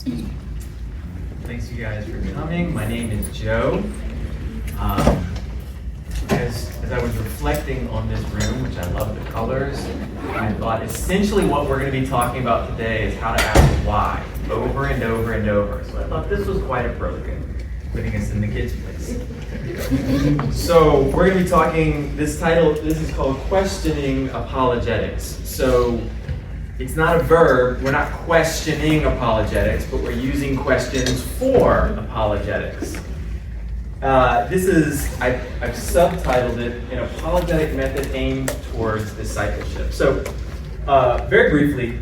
Thanks you guys for coming. My name is Joe. As I was reflecting on this room, which I love the colors, I thought essentially what we're going to be talking about today is how to ask why over and over and over. So I thought this was quite appropriate, putting us in the kids' place. So we're going to be talking, this is called Questioning Apologetics. So it's not a verb, we're not questioning apologetics, but we're using questions for apologetics. I've subtitled it, An Apologetic Method Aimed Towards Discipleship. So, very briefly,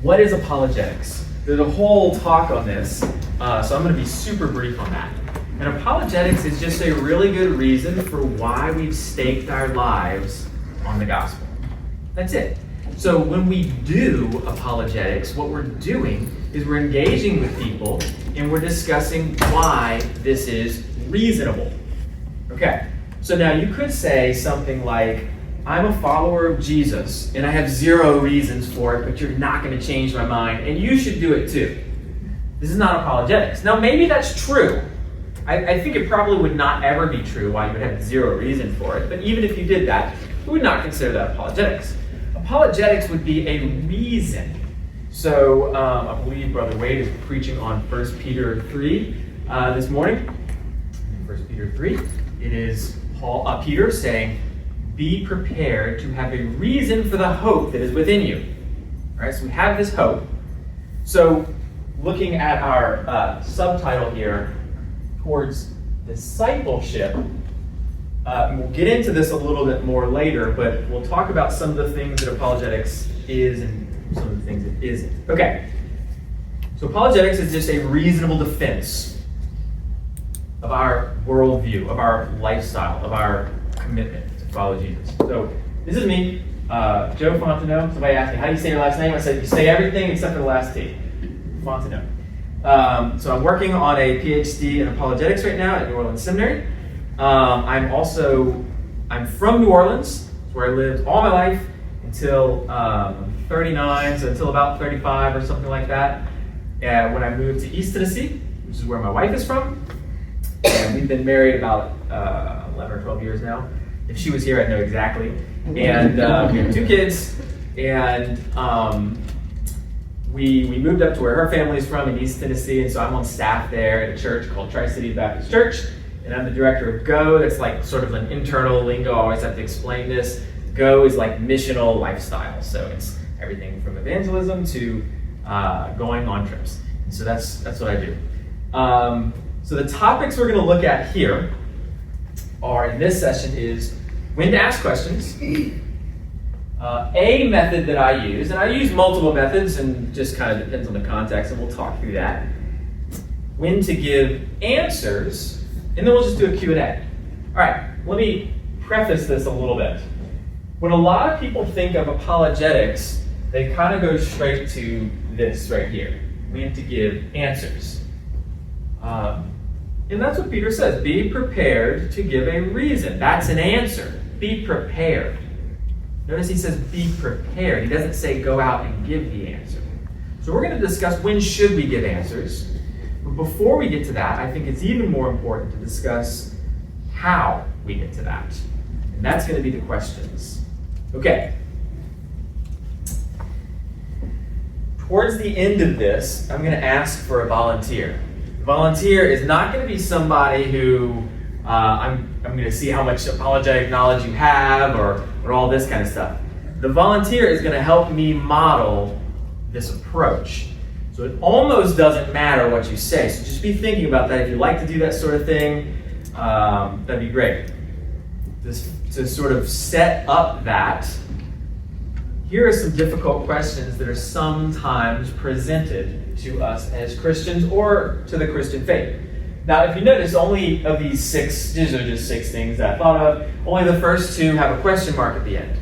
what is apologetics? There's a whole talk on this, so I'm going to be super brief on that. And apologetics is just a really good reason for why we've staked our lives on the gospel. That's it. So when we do apologetics, what we're doing is we're engaging with people and we're discussing why this is reasonable. Okay, so now you could say something like, I'm a follower of Jesus and I have zero reasons for it, but you're not going to change my mind and you should do it too. This is not apologetics. Now maybe that's true. I think it probably would not ever be true why you would have zero reason for it, but even if you did that, we would not consider that apologetics. Apologetics would be a reason. So I believe Brother Wade is preaching on 1 Peter 3 this morning. In 1 Peter 3, it is Peter saying, be prepared to have a reason for the hope that is within you. All right, so we have this hope. So looking at our subtitle here, towards discipleship, we'll get into this a little bit more later, but we'll talk about some of the things that apologetics is and some of the things it isn't. Okay, so apologetics is just a reasonable defense of our worldview, of our lifestyle, of our commitment to follow Jesus. So this is me, Joe Fontenot. Somebody asked me, how do you say your last name? I said, you say everything except for the last T. Fontenot. So I'm working on a PhD in apologetics right now at New Orleans Seminary. I'm from New Orleans. It's where I lived all my life until 39, so until about 35 or something like that. When I moved to East Tennessee, which is where my wife is from. And we've been married about 11 or 12 years now. If she was here, I'd know exactly. And we have 2 kids. And we moved up to where her family's from in East Tennessee. And so I'm on staff there at a church called Tri-City Baptist Church. And I'm the director of GO. That's like sort of an internal lingo. I always have to explain this. GO is like missional lifestyle. So it's everything from evangelism to going on trips. And so that's what I do. So the topics we're going to look at here are, in this session, is when to ask questions. A method that I use, and I use multiple methods and just kind of depends on the context, and we'll talk through that. When to give answers. And then we'll just do a Q&A. All right, let me preface this a little bit. When a lot of people think of apologetics, they kind of go straight to this right here. When to give answers. And that's what Peter says. Be prepared to give a reason. That's an answer. Be prepared. Notice he says be prepared. He doesn't say go out and give the answer. So we're going to discuss when should we give answers. But before we get to that, I think it's even more important to discuss how we get to that. And that's going to be the questions. Okay. Towards the end of this, I'm going to ask for a volunteer. The volunteer is not going to be somebody who I'm going to see how much apologetic knowledge you have or all this kind of stuff. The volunteer is going to help me model this approach. So it almost doesn't matter what you say. So just be thinking about that. If you like to do that sort of thing, that'd be great. To sort of set up that, here are some difficult questions that are sometimes presented to us as Christians or to the Christian faith. Now, if you notice, only of these 6, these are just 6 things that I thought of, only the first 2 have a question mark at the end.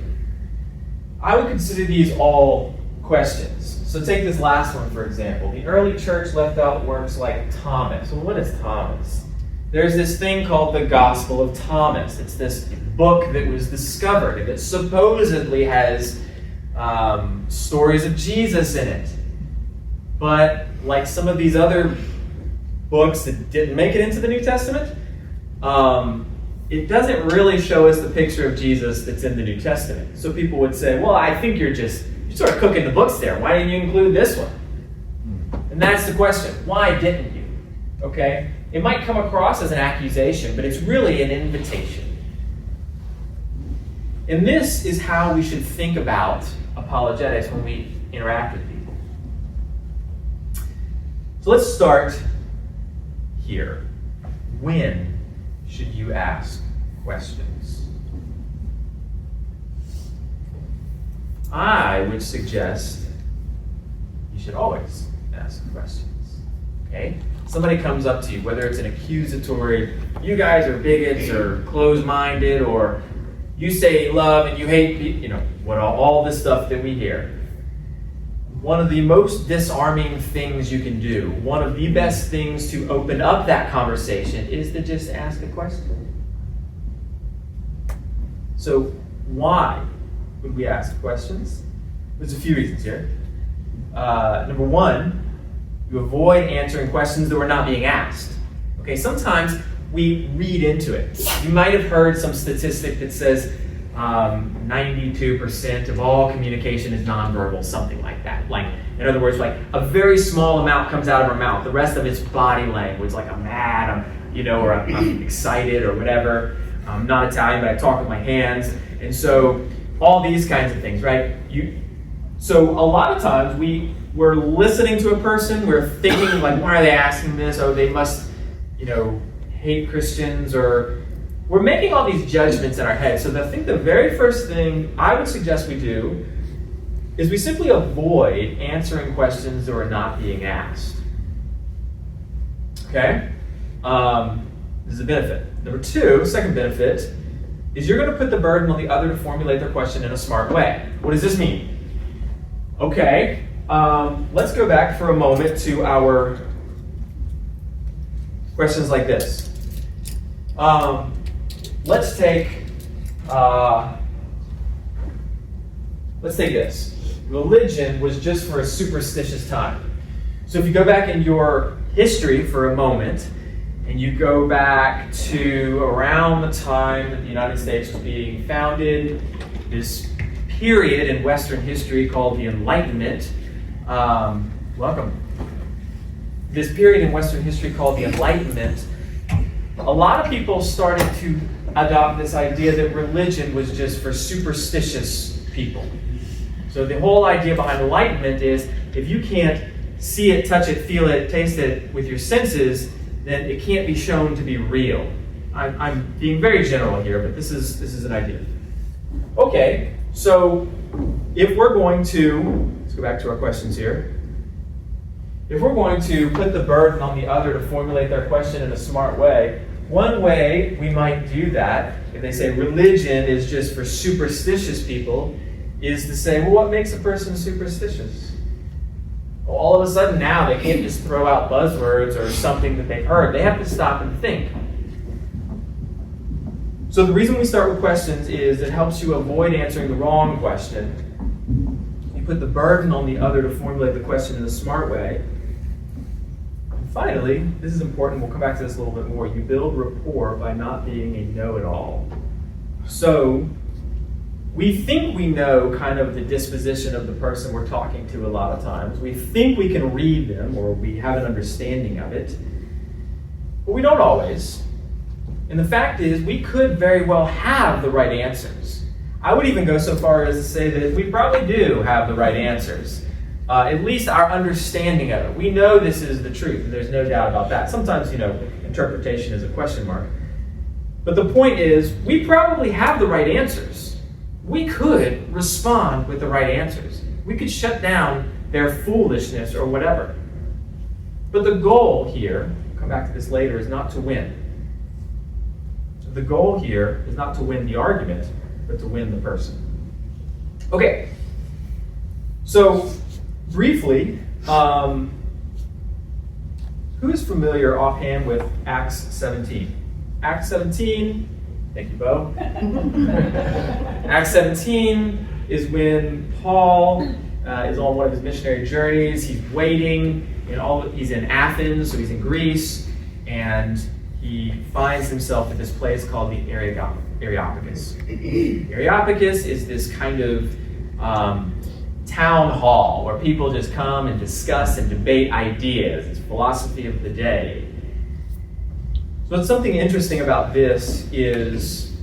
I would consider these all questions. So take this last one, for example. The early church left out works like Thomas. Well, what is Thomas? There's this thing called the Gospel of Thomas. It's this book that was discovered that supposedly has stories of Jesus in it. but like some of these other books that didn't make it into the New Testament, it doesn't really show us the picture of Jesus that's in the New Testament. So people would say, well, I think you're sort of cooking the books there. Why didn't you include this one? And that's the question. Why didn't you? Okay? It might come across as an accusation, but it's really an invitation. And this is how we should think about apologetics when we interact with people. So let's start here. When should you ask questions? I would suggest you should always ask questions. Okay? Somebody comes up to you, whether it's an accusatory, you guys are bigots or closed-minded, or you say love and you hate people, what all this stuff that we hear. One of the most disarming things you can do, one of the best things to open up that conversation is to just ask a question. So why would we ask questions? There's a few reasons here. Number one, you avoid answering questions that were not being asked. Okay, sometimes we read into it. You might have heard some statistic that says 92% of all communication is nonverbal, something like that. Like, in other words, like a very small amount comes out of our mouth. The rest of it's body language, like I'm mad, or I'm excited or whatever. I'm not Italian, but I talk with my hands. And so all these kinds of things, right? So a lot of times we're listening to a person, we're thinking like, why are they asking this? Oh, they must, hate Christians, or we're making all these judgments in our head. So I think the very first thing I would suggest we do is we simply avoid answering questions that are not being asked. Okay? This is a benefit. Number two, second benefit, is you're going to put the burden on the other to formulate their question in a smart way. What does this mean? Okay, let's go back for a moment to our questions like this. Let's take this. Religion was just for a superstitious time. So if you go back in your history for a moment, and you go back to around the time that the United States was being founded, this period in Western history called the Enlightenment. Welcome. This period in Western history called the Enlightenment, a lot of people started to adopt this idea that religion was just for superstitious people. So the whole idea behind Enlightenment is if you can't see it, touch it, feel it, taste it with your senses, then it can't be shown to be real. I'm being very general here, but this is an idea. Okay, so if we're going to, let's go back to our questions here. If we're going to put the burden on the other to formulate their question in a smart way, one way we might do that, if they say religion is just for superstitious people, is to say, well, what makes a person superstitious? Well, all of a sudden now they can't just throw out buzzwords or something that they've heard. They have to stop and think. So the reason we start with questions is it helps you avoid answering the wrong question. You put the burden on the other to formulate the question in a smart way. And finally, this is important, we'll come back to this a little bit more, you build rapport by not being a know-it-all. So we think we know kind of the disposition of the person we're talking to a lot of times. We think we can read them, or we have an understanding of it, but we don't always. And the fact is, we could very well have the right answers. I would even go so far as to say that we probably do have the right answers. At least our understanding of it. We know this is the truth, and there's no doubt about that. Sometimes, interpretation is a question mark. But the point is, we probably have the right answers. We could respond with the right answers. We could shut down their foolishness or whatever. But the goal here, we'll come back to this later, is not to win. The goal here is not to win the argument, but to win the person. Okay, so briefly, who is familiar offhand with Acts 17? Acts 17, thank you, Bo. Acts 17 is when Paul is on one of his missionary journeys. He's waiting, he's in Athens, so he's in Greece, and he finds himself at this place called the Areopagus. Areopagus is this kind of town hall where people just come and discuss and debate ideas. It's philosophy of the day. So what's something interesting about this is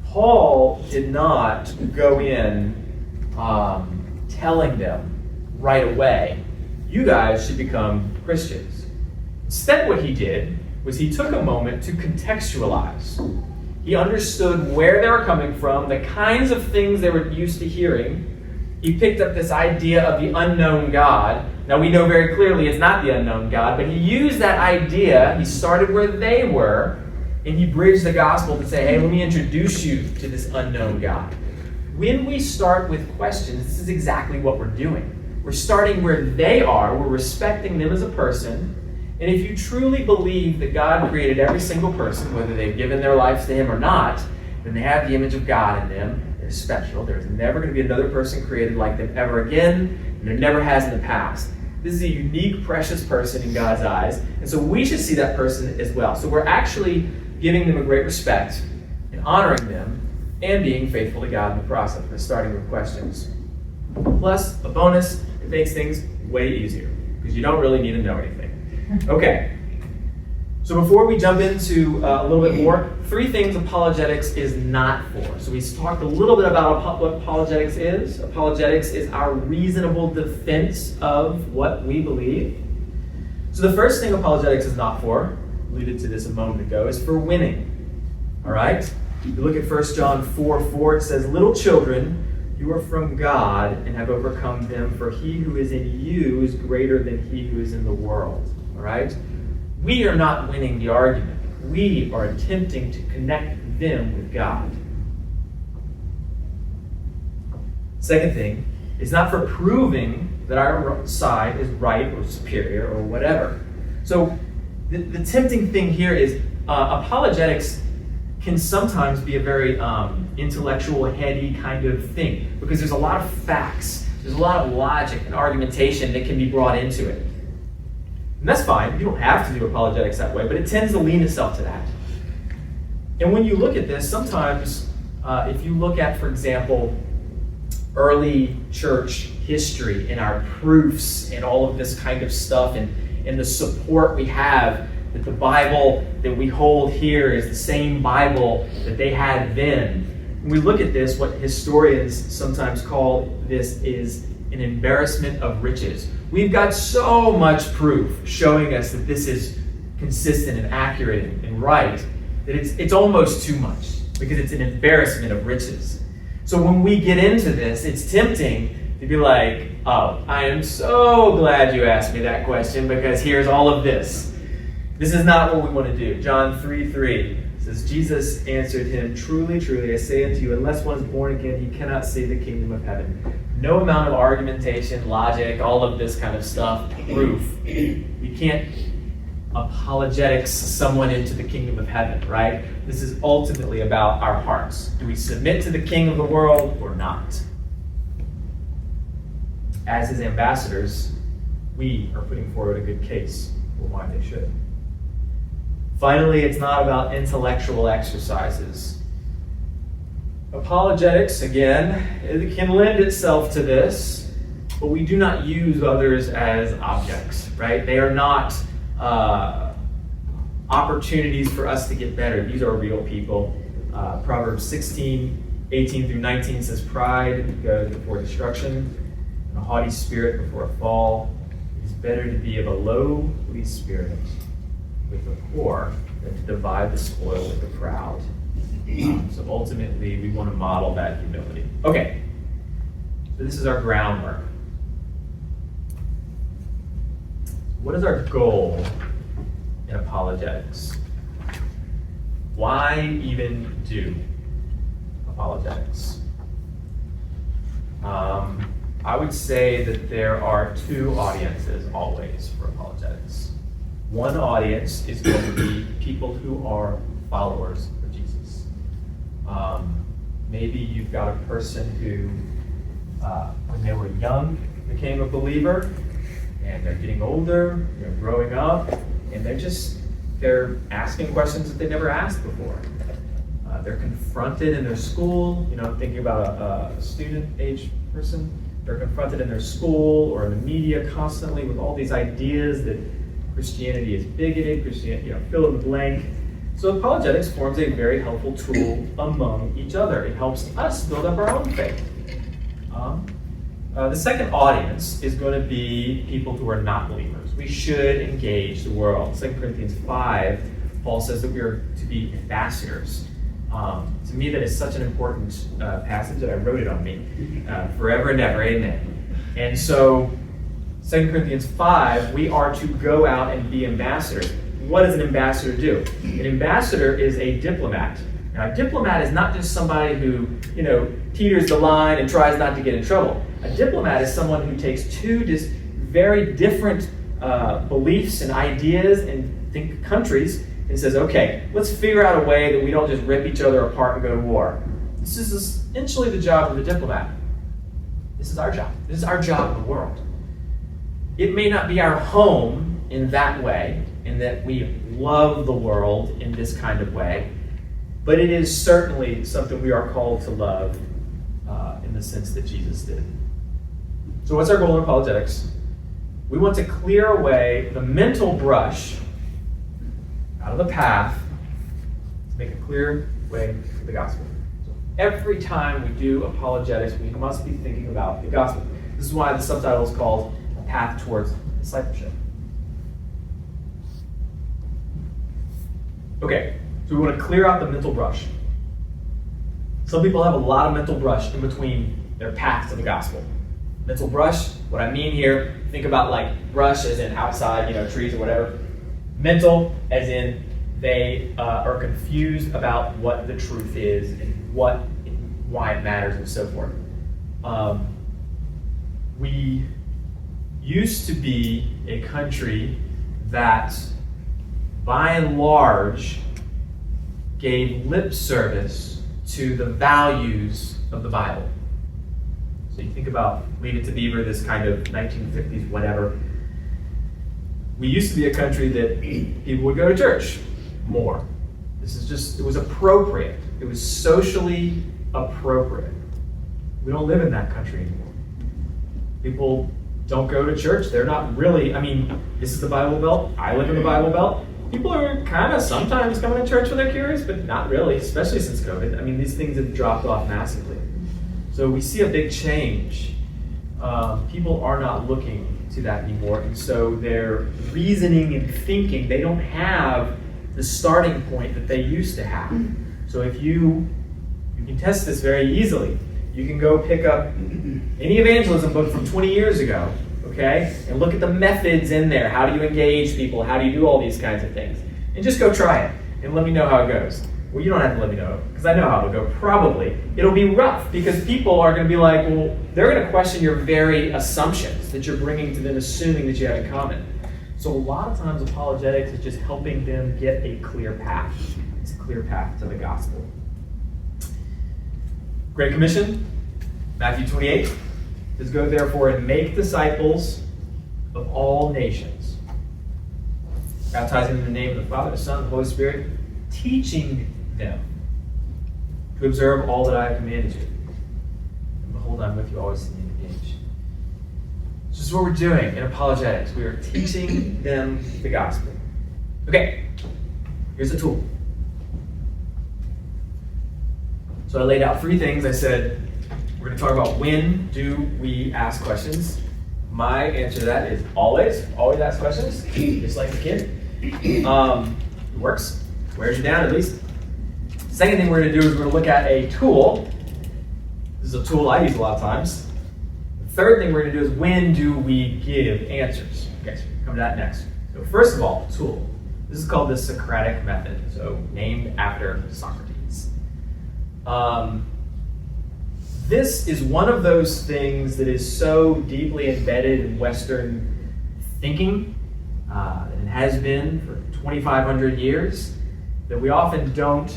Paul did not go in telling them right away, you guys should become Christians. Instead, what he did was he took a moment to contextualize. He understood where they were coming from, the kinds of things they were used to hearing. He picked up this idea of the unknown God. Now, we know very clearly it's not the unknown God, but he used that idea. He started where they were, and he bridged the gospel to say, hey, let me introduce you to this unknown God. When we start with questions, this is exactly what we're doing. We're starting where they are. We're respecting them as a person. And if you truly believe that God created every single person, whether they've given their lives to him or not, then they have the image of God in them. They're special. There's never going to be another person created like them ever again, and there never has in the past. This is a unique, precious person in God's eyes, and so we should see that person as well. So we're actually giving them a great respect and honoring them and being faithful to God in the process. We're starting with questions. Plus, a bonus, it makes things way easier because you don't really need to know anything. Okay, so before we jump into a little bit more, 3 things apologetics is not for. So we talked a little bit about what apologetics is. Apologetics is our reasonable defense of what we believe. So the first thing apologetics is not for, alluded to this a moment ago, is for winning. All right? If you look at 1 John 4:4, it says, little children, you are from God and have overcome them, for he who is in you is greater than he who is in the world. All right? We are not winning the argument. We are attempting to connect them with God. Second thing, it's not for proving that our side is right or superior or whatever. So the tempting thing here is apologetics can sometimes be a very intellectual, heady kind of thing because there's a lot of facts, there's a lot of logic and argumentation that can be brought into it. And that's fine. You don't have to do apologetics that way, but it tends to lean itself to that. And when you look at this, sometimes if you look at, for example, early church history and our proofs and all of this kind of stuff and the support we have that the Bible that we hold here is the same Bible that they had then. When we look at this, what historians sometimes call this is an embarrassment of riches. We've got so much proof showing us that this is consistent and accurate and right that it's almost too much because it's an embarrassment of riches. So when we get into this, it's tempting to be like, oh, I am so glad you asked me that question because here's all of this. This is not what we want to do. John 3:3 says, Jesus answered him, truly, truly, I say unto you, unless one is born again, he cannot see the kingdom of heaven. No amount of argumentation, logic, all of this kind of stuff, proof. You can't apologetics someone into the kingdom of heaven, right? This is ultimately about our hearts. Do we submit to the king of the world or not? As his ambassadors, we are putting forward a good case for why they should. Finally, it's not about intellectual exercises. Apologetics, again, it can lend itself to this, but we do not use others as objects, right? They are not opportunities for us to get better. These are real people. Proverbs 16:18-19 says, pride goes before destruction, and a haughty spirit before a fall. It is better to be of a lowly spirit with the poor than to divide the spoil with the proud. So ultimately, we want to model that humility. Okay, so this is our groundwork. What is our goal in apologetics? Why even do apologetics? I would say that there are 2 audiences always for apologetics. One audience is going to be people who are followers of Jesus. Maybe you've got a person who when they were young became a believer, and they're getting older, they're growing up, and they're asking questions that they never asked before. They're confronted in their school, thinking about a student-age person. They're confronted in their school or in the media constantly with all these ideas that Christianity is bigoted, Christianity, fill in the blank. So apologetics forms a very helpful tool among each other. It helps us build up our own faith. The second audience is going to be people who are not believers. We should engage the world. 2 Corinthians 5, Paul says that we are to be ambassadors. To me, that is such an important passage that I wrote it on me. Forever and ever, amen. And so, 2 Corinthians 5, we are to go out and be ambassadors. What does an ambassador do? An ambassador is a diplomat. Now, a diplomat is not just somebody who, teeters the line and tries not to get in trouble. A diplomat is someone who takes two just very different beliefs and ideas and countries and says, okay, let's figure out a way that we don't just rip each other apart and go to war. This is essentially the job of a diplomat. This is our job. This is our job in the world. It may not be our home in that way, in that we love the world in this kind of way, but it is certainly something we are called to love in the sense that Jesus did. So what's our goal in apologetics? We want to clear away the mental brush out of the path to make a clear way for the gospel. So every time we do apologetics, we must be thinking about the gospel. This is why the subtitle is called A Path Towards Discipleship. Okay, so we want to clear out the mental brush. Some people have a lot of mental brush in between their path to the gospel. Mental brush, what I mean here, think about like brush as in outside, trees or whatever. Mental as in they are confused about what the truth is and why it matters and so forth. We used to be a country that, by and large, gave lip service to the values of the Bible. So you think about Leave It to Beaver, this kind of 1950s whatever. We used to be a country that people would go to church more. It was appropriate. It was socially appropriate. We don't live in that country anymore. People don't go to church. They're not really, this is the Bible Belt. I live in the Bible Belt. People are kind of sometimes coming to church when they're curious, but not really, especially since COVID. These things have dropped off massively. So we see a big change. People are not looking to that anymore, and so their reasoning and thinking, they don't have the starting point that they used to have. So if you can test this very easily. You can go pick up any evangelism book from 20 years ago, okay, and look at the methods in there. How do you engage people? How do you do all these kinds of things? And just go try it and let me know how it goes. Well, you don't have to let me know, because I know how it'll go. Probably. It'll be rough, because people are going to be like, well, they're going to question your very assumptions that you're bringing to them, assuming that you have in common. So a lot of times apologetics is just helping them get a clear path. It's a clear path to the gospel. Great Commission, Matthew 28, says, go therefore and make disciples of all nations, baptizing them in the name of the Father, the Son, and the Holy Spirit, teaching them to observe all that I have commanded you. And behold, I'm with you always to the end of the age. This is what we're doing in apologetics. We are teaching them the gospel. Okay, here's the tool. So I laid out 3 things. I said, we're going to talk about when do we ask questions. My answer to that is always ask questions, just like the kid. It works. Wears you down at least. Second thing we're going to do is we're going to look at a tool. This is a tool I use a lot of times. The third thing we're going to do is when do we give answers. Okay, so we'll come to that next. So first of all, tool. This is called the Socratic method, so named after Socrates. This is one of those things that is so deeply embedded in Western thinking, and it has been for 2,500 years, that we often don't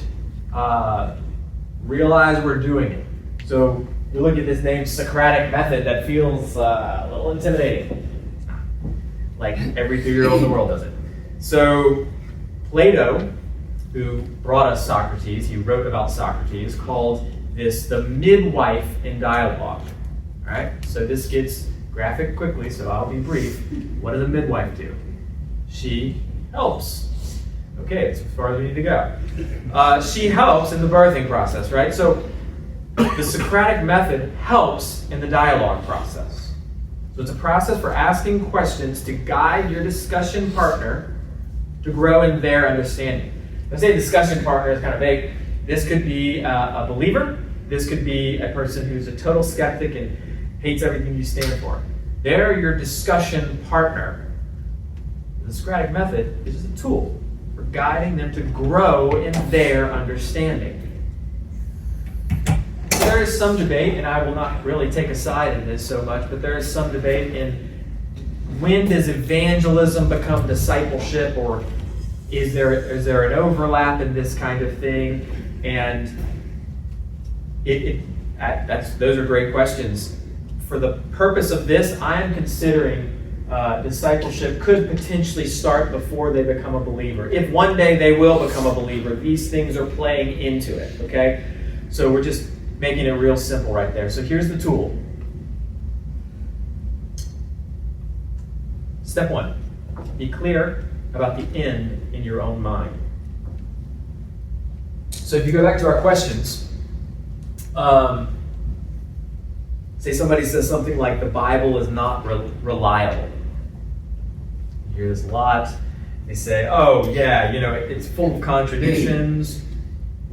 realize we're doing it. So You look at this name, Socratic method, that feels a little intimidating. Like every 3-year-old in the world does it. So Plato, who brought us Socrates, he wrote about Socrates, called this the midwife in dialogue. All right, so this gets graphic quickly, so I'll be brief. What does a midwife do? She helps. Okay, that's as far as we need to go. She helps in the birthing process, right? So the Socratic method helps in the dialogue process. So it's a process for asking questions to guide your discussion partner to grow in their understanding. I say discussion partner is kind of vague. This could be a believer. This could be a person who's a total skeptic and hates everything you stand for. They're your discussion partner. The Socratic method is just a tool for guiding them to grow in their understanding. There is some debate, and I will not really take a side in this so much, but there is some debate in when does evangelism become discipleship, or is there an overlap in this kind of thing? And those are great questions. For the purpose of this, I am considering discipleship could potentially start before they become a believer. If one day they will become a believer, these things are playing into it, okay? So we're just making it real simple right there. So here's the tool. Step 1, be clear about the end in your own mind. So if you go back to our questions, say somebody says something like the Bible is not reliable. You hear this a lot. They say, oh yeah, it's full of contradictions,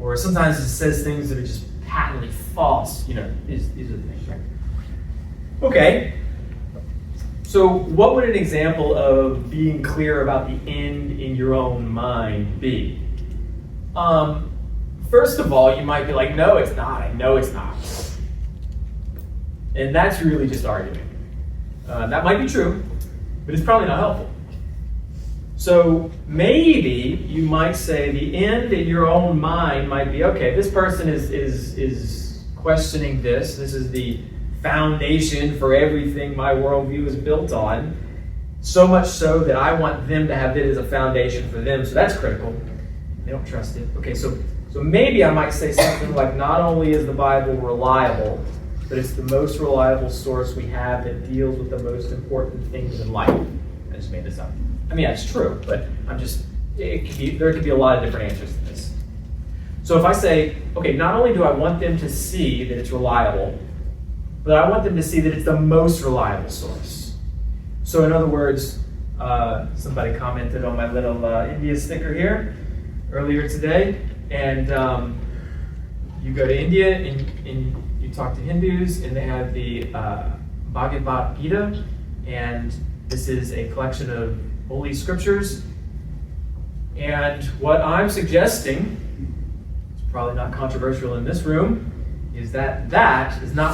or sometimes it says things that are just patently false. These are the things, right? Okay. So what would an example of being clear about the end in your own mind be? First of all, you might be like, no, it's not. I know it's not. And that's really just arguing. That might be true, but it's probably not helpful. So maybe you might say the end in your own mind might be, okay, this person is questioning this. This is the foundation for everything my worldview is built on. So much so that I want them to have it as a foundation for them. So that's critical. They don't trust it. Okay, so maybe I might say something like, not only is the Bible reliable, but it's the most reliable source we have that deals with the most important things in life. I just made this up. I mean, that's true, but there could be a lot of different answers to this. So if I say, okay, not only do I want them to see that it's reliable, but I want them to see that it's the most reliable source. So in other words, somebody commented on my little India sticker here earlier today, and you go to India and you talk to Hindus, and they have the Bhagavad Gita, and this is a collection of holy scriptures. And what I'm suggesting, it's probably not controversial in this room, is that is not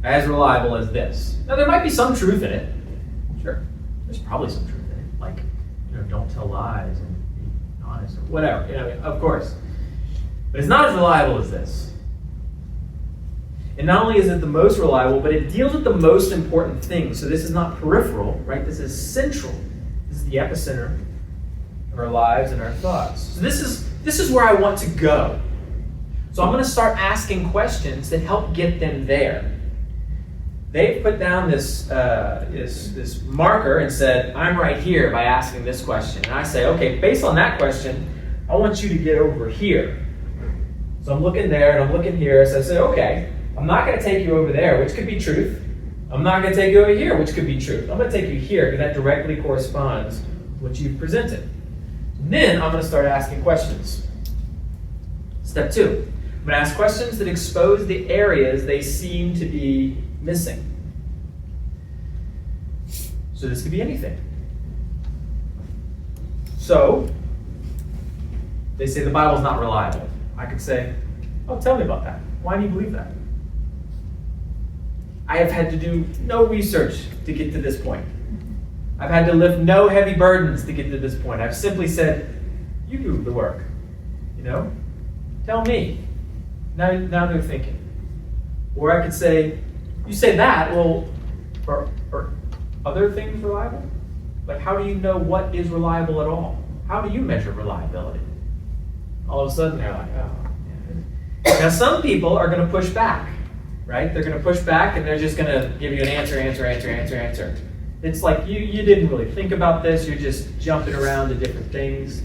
as reliable as this. Now, there might be some truth in it. Sure, there's probably some truth in it, like, don't tell lies and be honest or whatever. Of course. But it's not as reliable as this. And not only is it the most reliable, but it deals with the most important things. So this is not peripheral, right? This is central. This is the epicenter of our lives and our thoughts. So this is where I want to go. So I'm going to start asking questions that help get them there. They've put down this marker and said, I'm right here by asking this question. And I say, okay, based on that question, I want you to get over here. So I'm looking there and I'm looking here. So I say, okay, I'm not going to take you over there, which could be truth. I'm not going to take you over here, which could be truth. I'm going to take you here because that directly corresponds to what you've presented. Then I'm going to start asking questions. Step 2, I'm going to ask questions that expose the areas they seem to be missing. So this could be anything. So they say the Bible's not reliable. I could say, oh, tell me about that. Why do you believe that? I have had to do no research to get to this point. I've had to lift no heavy burdens to get to this point. I've simply said, you do the work. Tell me. Now they're thinking. Or I could say, you say that, well, are other things reliable? Like, how do you know what is reliable at all? How do you measure reliability? All of a sudden, they're like, oh. Yeah. Now, some people are going to push back, right? They're going to push back, and they're just going to give you an answer. It's like you didn't really think about this. You're just jumping around to different things.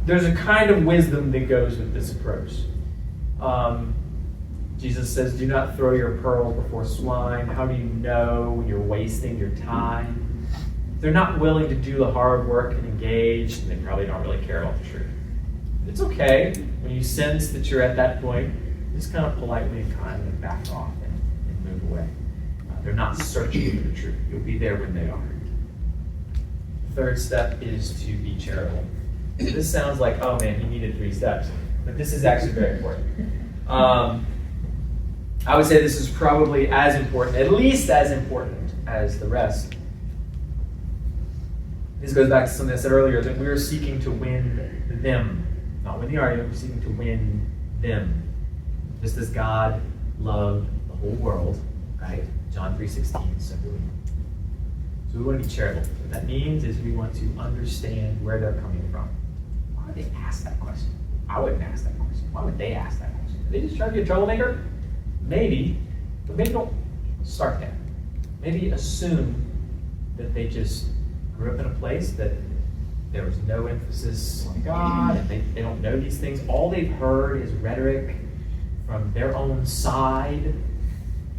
There's a kind of wisdom that goes with this approach. Jesus says, do not throw your pearls before swine. How do you know when you're wasting your time? They're not willing to do the hard work and engage, and they probably don't really care about the truth. It's okay when you sense that you're at that point, just kind of politely and kindly back off and move away. They're not searching for the truth. You'll be there when they are. The third step is to be charitable. This sounds like, oh man, he needed 3 steps. But this is actually very important. I would say this is probably as important, at least as important as the rest. This goes back to something I said earlier, that we're seeking to win them. Not win the argument, we're seeking to win them. Just as God loved the whole world, right? John 3:16, so do we. So we want to be charitable. What that means is we want to understand where they're coming from. Why would they ask that question? I wouldn't ask that question. Why would they ask that question? Are they just trying to be a troublemaker? Maybe, but maybe don't start there. Maybe assume that they just grew up in a place that there was no emphasis on God, and they don't know these things. All they've heard is rhetoric from their own side,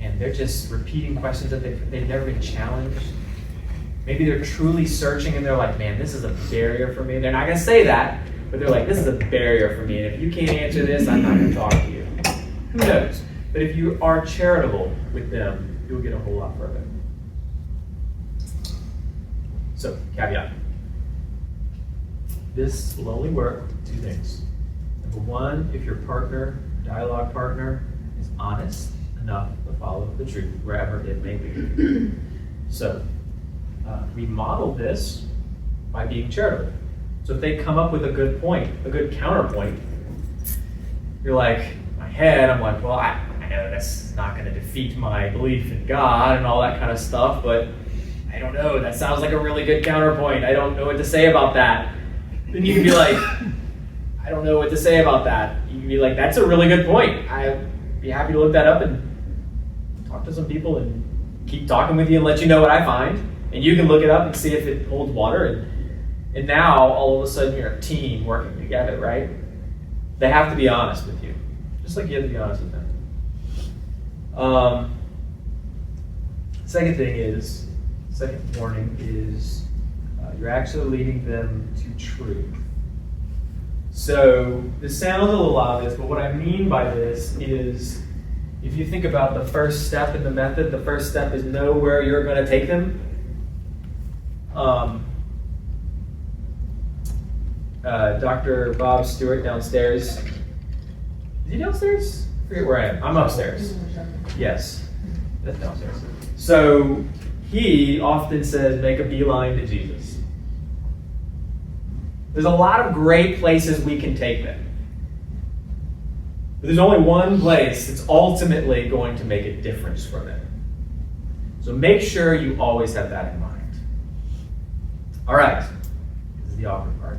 and they're just repeating questions that they've never been challenged. Maybe they're truly searching, and they're like, man, this is a barrier for me. They're not going to say that, but they're like, this is a barrier for me, and if you can't answer this, I'm not going to talk to you. Who knows? But if you are charitable with them, you'll get a whole lot further. So, caveat. This will only work with 2 things. Number 1, if your partner, dialogue partner, is honest enough to follow the truth, wherever it may be. So, we model this by being charitable. So if they come up with a good point, a good counterpoint, you're like, in my head, I'm like, well, I know that's not going to defeat my belief in God and all that kind of stuff, but I don't know, that sounds like a really good counterpoint. I don't know what to say about that. Then you can be like, I don't know what to say about that. You can be like, that's a really good point. I'd be happy to look that up and talk to some people and keep talking with you and let you know what I find. And you can look it up and see if it holds water. And now, all of a sudden, you're a team working together, right? They have to be honest with you, just like you have to be honest with them. Second warning is you're actually leading them to truth. So this sounds a little obvious, but what I mean by this is, if you think about the first step in the method, the first step is know where you're going to take them. Dr. Bob Stewart downstairs. Is he downstairs? I forget where I am. I'm upstairs. Yes, that's downstairs. So he often says, make a beeline to Jesus. There's a lot of great places we can take them. But there's only one place that's ultimately going to make a difference for them. So make sure you always have that in mind. All right, this is the awkward part.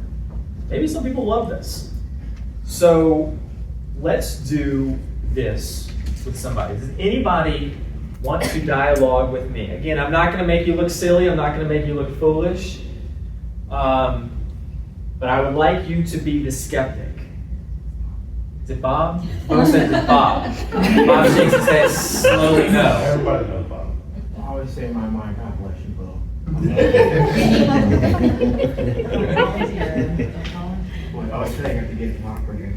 Maybe some people love this. So let's do this with somebody. Does anybody want to dialogue with me? Again, I'm not going to make you look silly. I'm not going to make you look foolish. But I would like you to be the skeptic. Is it Bob? Bob says it's Bob. Bob shakes his head slowly no. Everybody knows Bob. I always say in my mind, God bless you, Bo. Boy, I was saying I have to get awkward here.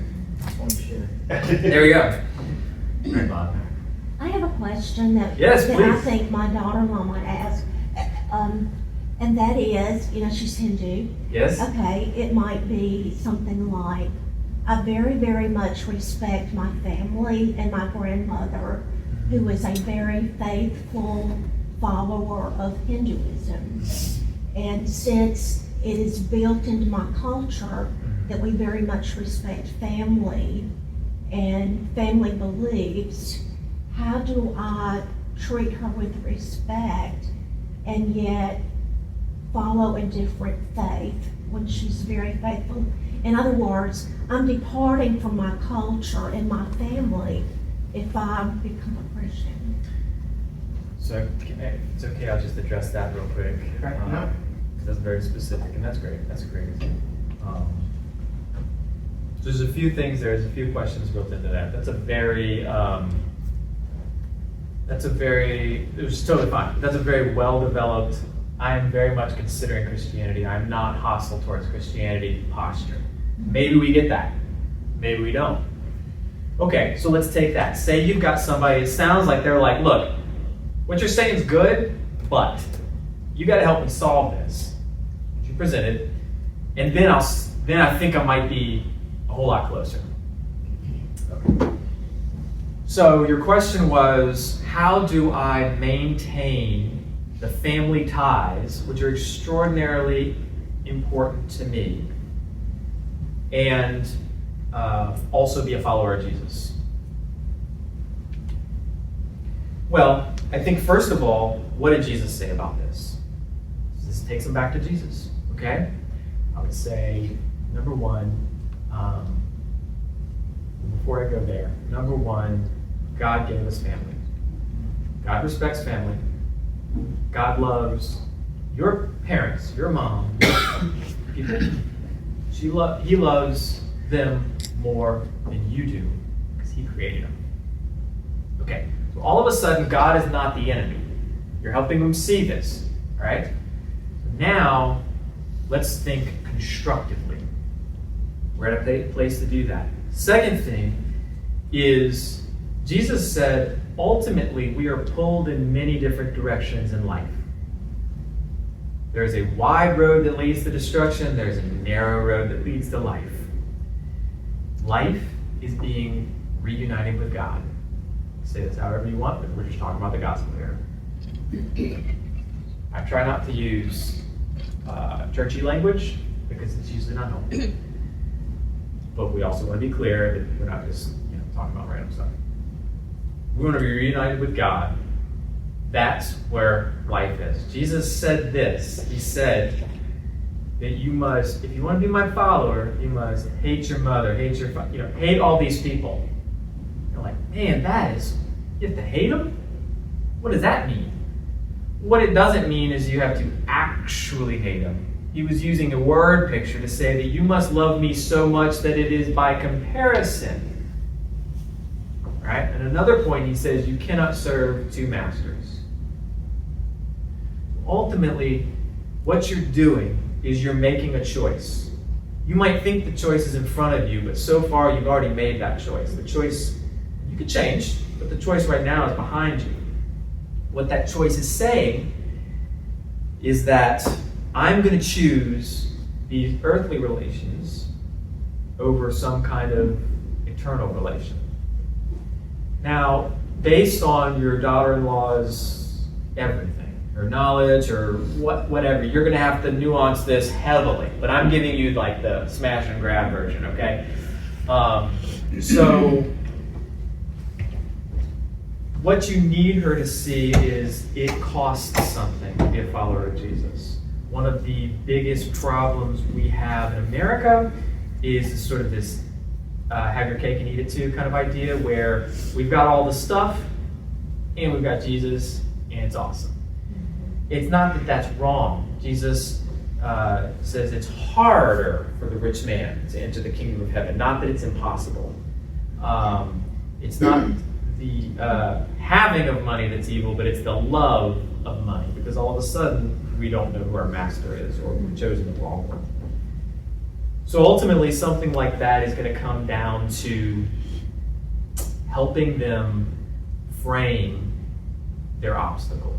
There we go. All right, Bob. I have a question that, Yes, that I please. think my daughter-in-law might ask. And that is, she's Hindu. Yes? Okay, it might be something like, I very, very much respect my family and my grandmother, who is a very faithful follower of Hinduism. And since it is built into my culture that we very much respect family and family beliefs, how do I treat her with respect and yet follow a different faith when she's very faithful? In other words, I'm departing from my culture and my family if I become a Christian. So it's okay, I'll just address that real quick. Okay, no. That's very specific, and that's great. That's great. So there's a few things, there's a few questions built into that. That's totally fine. That's a very well-developed, I am very much considering Christianity. I'm not hostile towards Christianity posture. Maybe we get that. Maybe we don't. Okay, so let's take that. Say you've got somebody, it sounds like they're like, look, what you're saying is good, but you got to help me solve this. You presented, and then I think I might be a whole lot closer. Okay. So your question was, how do I maintain the family ties, which are extraordinarily important to me, and also be a follower of Jesus? Well, I think first of all, what did Jesus say about this? This takes him back to Jesus, okay? I would say, number one, before I go there, number one, God gave us family. God respects family. God loves your parents, your mom, people. He loves them more than you do because he created them. Okay, so all of a sudden, God is not the enemy. You're helping them see this, all right? So now, let's think constructively. We're at a place to do that. Second thing is, Jesus said, ultimately, we are pulled in many different directions in life. There's a wide road that leads to destruction. There's a narrow road that leads to life. Life is being reunited with God. Say this however you want, but we're just talking about the gospel here. I try not to use churchy language because it's usually not helpful. But we also want to be clear that we're not just talking about random stuff. We want to be reunited with God. That's where life is. Jesus said this. He said that you must, if you want to be my follower, you must hate your mother, hate your father, hate all these people. You're like, man, you have to hate them? What does that mean? What it doesn't mean is you have to actually hate them. He was using a word picture to say that you must love me so much that it is by comparison. Right? At another point, he says you cannot serve two masters. Ultimately, what you're doing is you're making a choice. You might think the choice is in front of you, but so far you've already made that choice. The choice, you could change, but the choice right now is behind you. What that choice is saying is that I'm going to choose these earthly relations over some kind of eternal relation. Now, based on your daughter-in-law's everything, her knowledge or whatever, you're going to have to nuance this heavily. But I'm giving you like the smash and grab version, okay? So what you need her to see is it costs something to be a follower of Jesus. One of the biggest problems we have in America is sort of this have your cake and eat it too kind of idea where we've got all the stuff and we've got Jesus and it's awesome. It's not that that's wrong. Jesus says it's harder for the rich man to enter the kingdom of heaven. Not that it's impossible. It's not the having of money that's evil, but it's the love of money, because all of a sudden we don't know who our master is, or we've chosen the wrong one. So ultimately, something like that is going to come down to helping them frame their obstacle.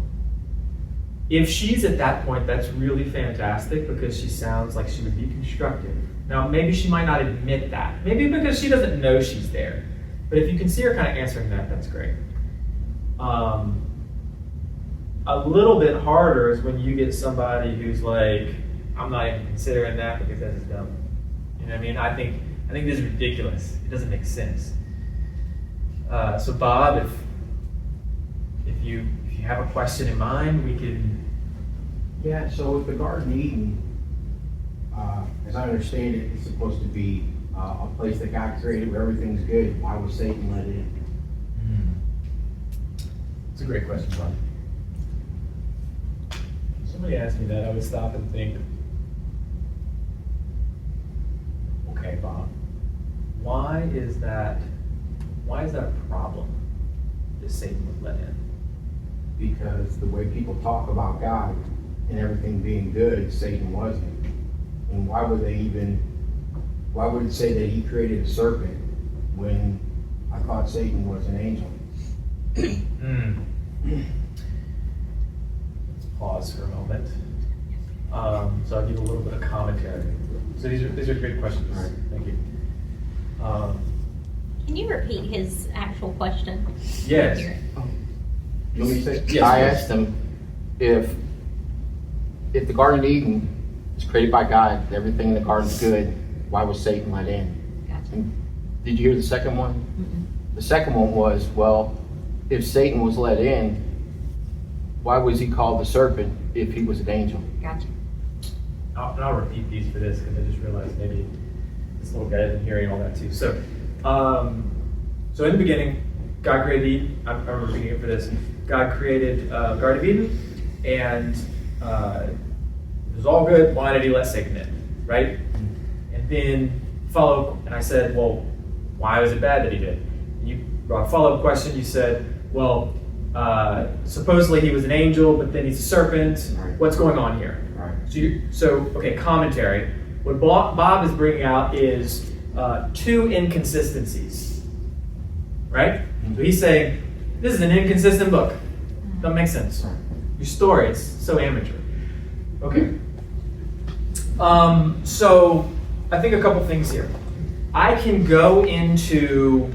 If she's at that point, that's really fantastic, because she sounds like she would be constructive. Now, maybe she might not admit that. Maybe because she doesn't know she's there. But if you can see her kind of answering that, that's great. A little bit harder is when you get somebody who's like, I'm not even considering that because that's dumb. You know what I mean? I think this is ridiculous. It doesn't make sense. So Bob, if you have a question in mind, we can. Yeah, so with the Garden of Eden, as I understand it, it's supposed to be a place that God created where everything's good. Why was Satan let in? It's a great question, Bob. Somebody asked me that, I would stop and think, okay, Bob, why is that a problem that Satan was let in? Because the way people talk about God and everything being good, Satan wasn't. And why would it say that he created a serpent when I thought Satan was an angel? Let's pause for a moment. So I'll give a little bit of commentary. So these are great questions. All right. Thank you. Can you repeat his actual question? Yes. You want me to say? Yes, I please. asked him if the Garden of Eden was created by God, everything in the garden is good, why was Satan let in? Gotcha. And did you hear the second one? The second one was, well, if Satan was let in, why was he called the serpent if he was an angel? Gotcha. I'll repeat these for this because I just realized maybe this little guy isn't hearing all that too. So in the beginning, God created Eden. I'm repeating it for this. God created Garden of Eden, and it was all good. Why did he let Satan in? Right? And then and I said, well, why was it bad that he did? And you brought a follow-up question. You said, well, supposedly he was an angel, but then he's a serpent. Right. What's going on here? Right. Okay, commentary. What Bob is bringing out is two inconsistencies, right? So he's saying, this is an inconsistent book. Doesn't make sense. Your story is so amateur. Okay. So I think a couple things here. I can go into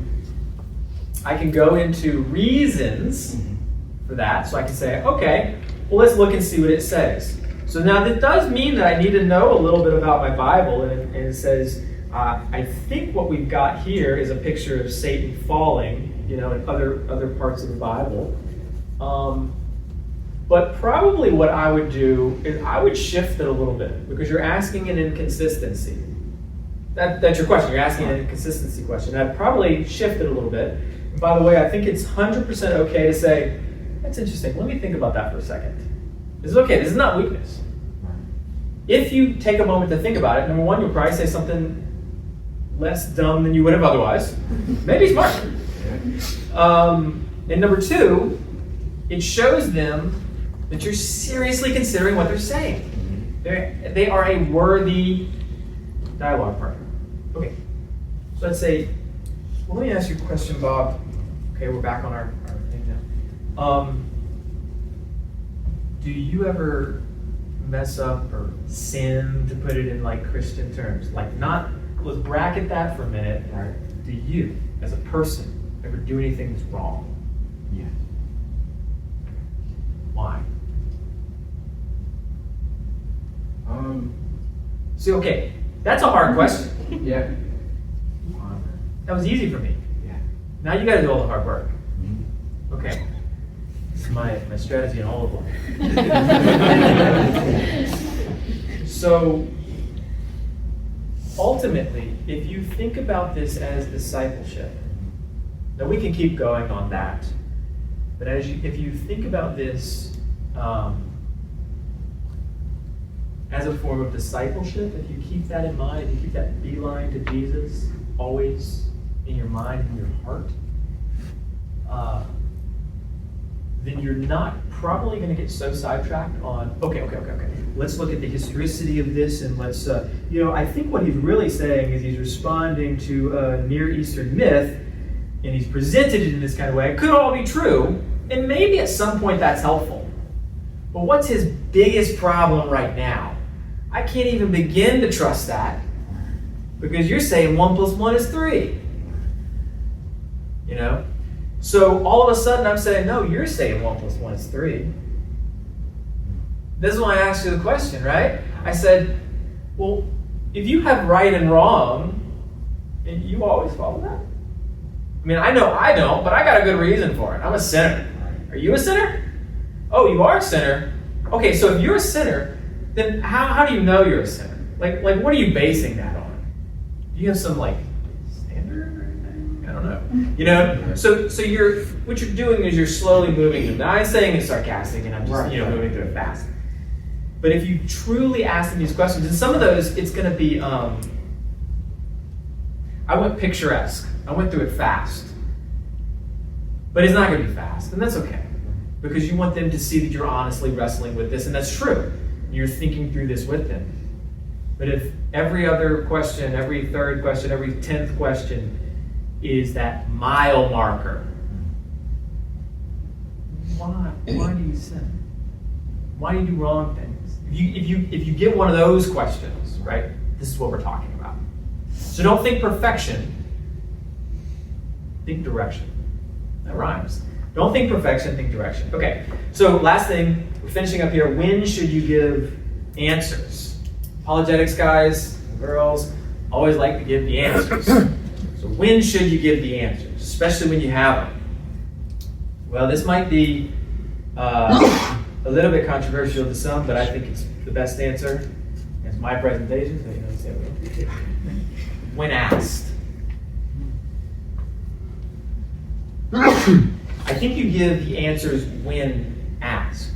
reasons for that. So I can say, okay, well, let's look and see what it says. So now that does mean that I need to know a little bit about my Bible, and it says, I think what we've got here is a picture of Satan falling, in other parts of the Bible. But probably what I would do is I would shift it a little bit, because you're asking an inconsistency. That's your question. You're asking an inconsistency question. I'd probably shift it a little bit. And by the way, I think it's 100% okay to say, that's interesting. Let me think about that for a second. This is okay. This is not weakness. If you take a moment to think about it, number one, you'll probably say something less dumb than you would have otherwise. Maybe smart. And number two, it shows them that you're seriously considering what they're saying. They are a worthy dialogue partner. Okay, so let's say, well, let me ask you a question, Bob. Okay, we're back on our thing now. Do you ever mess up or sin, to put it in like Christian terms? Like, let's bracket that for a minute. Right. Do you, as a person, ever do anything that's wrong? Yes. Why? See, okay, that's a hard question. Yeah. That was easy for me. Yeah. Now you got to do all the hard work. Okay. This is my strategy in all of life. So, ultimately, if you think about this as discipleship, now we can keep going on that, but if you think about this as a form of discipleship, if you keep that in mind, if you keep that beeline to Jesus always in your mind and your heart, then you're not probably going to get so sidetracked on, okay. Let's look at the historicity of this, and let's, I think what he's really saying is he's responding to a Near Eastern myth, and he's presented it in this kind of way. It could all be true, and maybe at some point that's helpful. But what's his biggest problem right now? I can't even begin to trust that, because you're saying 1 + 1 is 3. So all of a sudden I'm saying, no, you're saying 1 + 1 is 3. This is why I asked you the question, right? I said, well, if you have right and wrong, and you always follow that. I mean, I know I don't, but I got a good reason for it. I'm a sinner. Are you a sinner? Oh, you are a sinner? Okay, so if you're a sinner, then how do you know you're a sinner? Like what are you basing that on? Do you have some like standard or anything? I don't know. You know? So what you're doing is you're slowly moving. Now I'm saying it's sarcastic and I'm just moving through it fast. But if you truly ask them these questions, and some of those it's gonna be I went picturesque. I went through it fast. But it's not going to be fast, and that's okay. Because you want them to see that you're honestly wrestling with this, and that's true. You're thinking through this with them. But if every other question, every third question, every 10th question is that mile marker, why do you sin? Why do you do wrong things? If you get one of those questions, right, this is what we're talking about. So don't think perfection, think direction. That rhymes. Don't think perfection, think direction. Okay, so last thing, we're finishing up here. When should you give answers? Apologetics guys, girls, always like to give the answers. So when should you give the answers, especially when you have them? Well, this might be a little bit controversial to some, but I think it's the best answer. It's my presentation, so you know, say it. When asked. I think you give the answers when asked.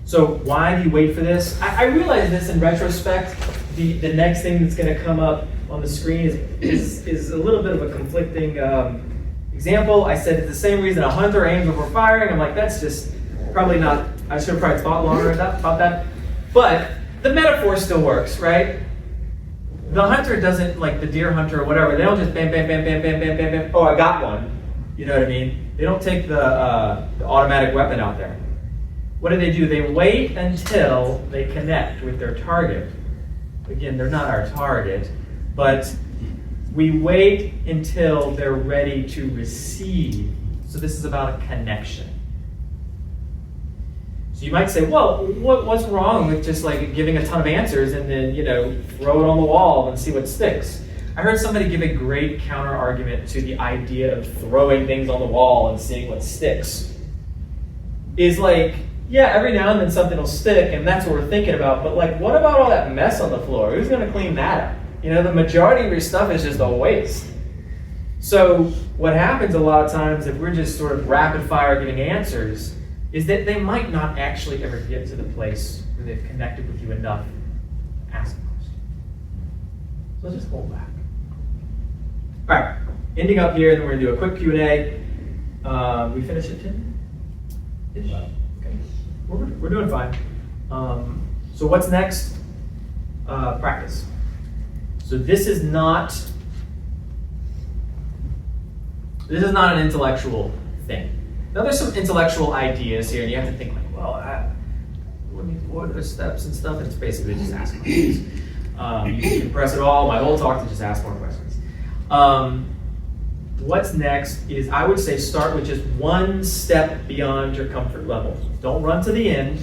So why do you wait for this? I realize this in retrospect. The next thing that's going to come up on the screen is a little bit of a conflicting example. I said it's the same reason a hunter aims before firing. I'm like, that's just probably not, I should have probably thought longer about that. But the metaphor still works, right? The hunter doesn't, like the deer hunter or whatever, they don't just bam, bam, bam, bam, bam, bam, bam, bam, oh, I got one. You know what I mean? They don't take the automatic weapon out there. What do? They wait until they connect with their target. Again, they're not our target, but we wait until they're ready to receive. So this is about a connection. So you might say, well, what's wrong with just like giving a ton of answers and then, throw it on the wall and see what sticks? I heard somebody give a great counter argument to the idea of throwing things on the wall and seeing what sticks. Is like, yeah, every now and then something will stick, and that's what we're thinking about. But like, what about all that mess on the floor? Who's going to clean that up? The majority of your stuff is just a waste. So what happens a lot of times if we're just sort of rapid fire giving answers is that they might not actually ever get to the place where they've connected with you enough to ask a question. So let's just hold back. All right, ending up here, then we're going to do a quick Q&A. We finished at 10-ish? Okay, we're doing fine. So what's next? Practice. So this is not an intellectual thing. Now there's some intellectual ideas here, and you have to think like, well, what are the steps and stuff? And it's basically just ask questions. You can compress it all, my whole talk, to just ask more questions. What's next is, I would say, start with just one step beyond your comfort level. Don't run to the end.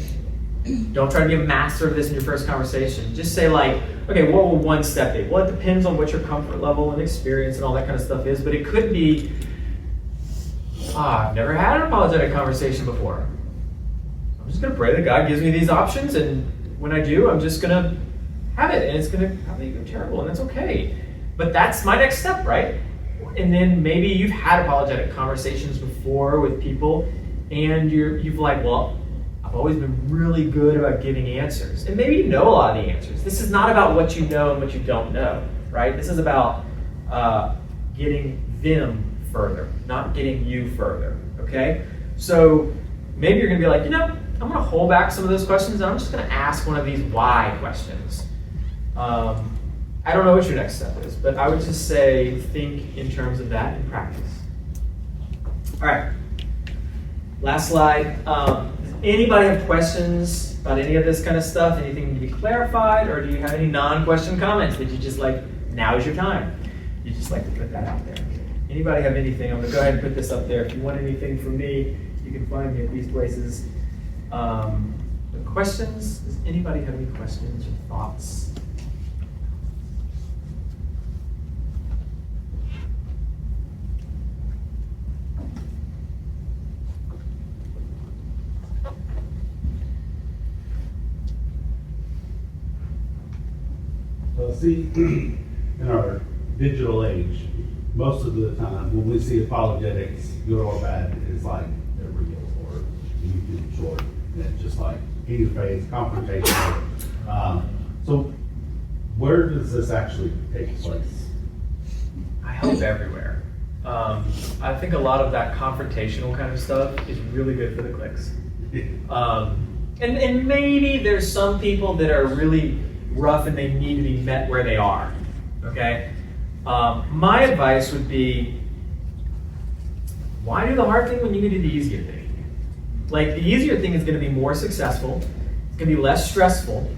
Don't try to be a master of this in your first conversation. Just say like, okay, what will one step be? Well, it depends on what your comfort level and experience and all that kind of stuff is, but it could be, I've never had an apologetic conversation before. I'm just going to pray that God gives me these options, and when I do, I'm just going to have it, and it's going to probably go terrible, and that's okay. But that's my next step, right? And then maybe you've had apologetic conversations before with people, and you've like, well, I've always been really good about giving answers. And maybe you know a lot of the answers. This is not about what you know and what you don't know, right? This is about getting them further, not getting you further, okay? So maybe you're going to be like, I'm going to hold back some of those questions, and I'm just going to ask one of these why questions. I don't know what your next step is, but I would just say think in terms of that in practice. All right, last slide. Does anybody have questions about any of this kind of stuff? Anything to be clarified, or do you have any non-question comments that you just like, now is your time? You just like to put that out there. Anybody have anything? I'm going to go ahead and put this up there. If you want anything from me, you can find me at these places. Questions? Does anybody have any questions or thoughts? see, in our digital age, most of the time when we see apologetics, good or bad, it's like they're real or YouTube short. And it's just like in your face, confrontational. So where does this actually take place? I hope everywhere. I think a lot of that confrontational kind of stuff is really good for the clicks. And maybe there's some people that are really rough and they need to be met where they are. Okay? My advice would be, why do the hard thing when you can do the easier thing? Like, the easier thing is going to be more successful. It's going to be less stressful.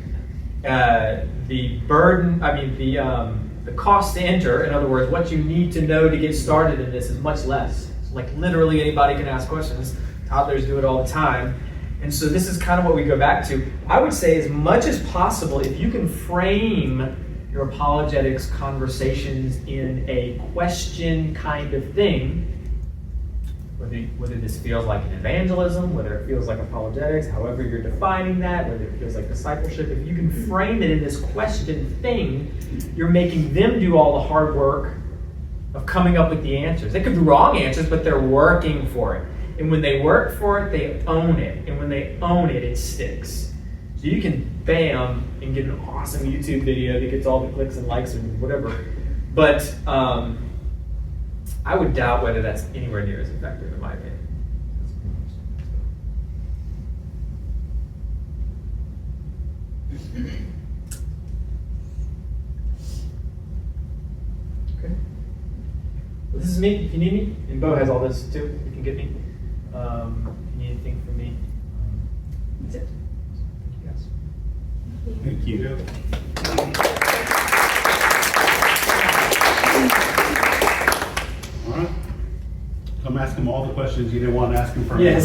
The burden, the cost to enter, in other words, what you need to know to get started in this is much less. Like, literally anybody can ask questions. Toddlers do it all the time. And so this is kind of what we go back to. I would say, as much as possible, if you can frame your apologetics conversations in a question kind of thing, whether this feels like an evangelism, whether it feels like apologetics, however you're defining that, whether it feels like discipleship, if you can frame it in this question thing, you're making them do all the hard work of coming up with the answers. They could be wrong answers, but they're working for it. And when they work for it, they own it. And when they own it, it sticks. So you can, bam, and get an awesome YouTube video that gets all the clicks and likes and whatever. But I would doubt whether that's anywhere near as effective, in my opinion. Okay. Well, this is me. If you need me, and Bo has all this too. You can get me. If you need anything from me, that's it. Thank you guys. Thank you. All right. Come ask him all the questions you didn't want to ask him first. Yes.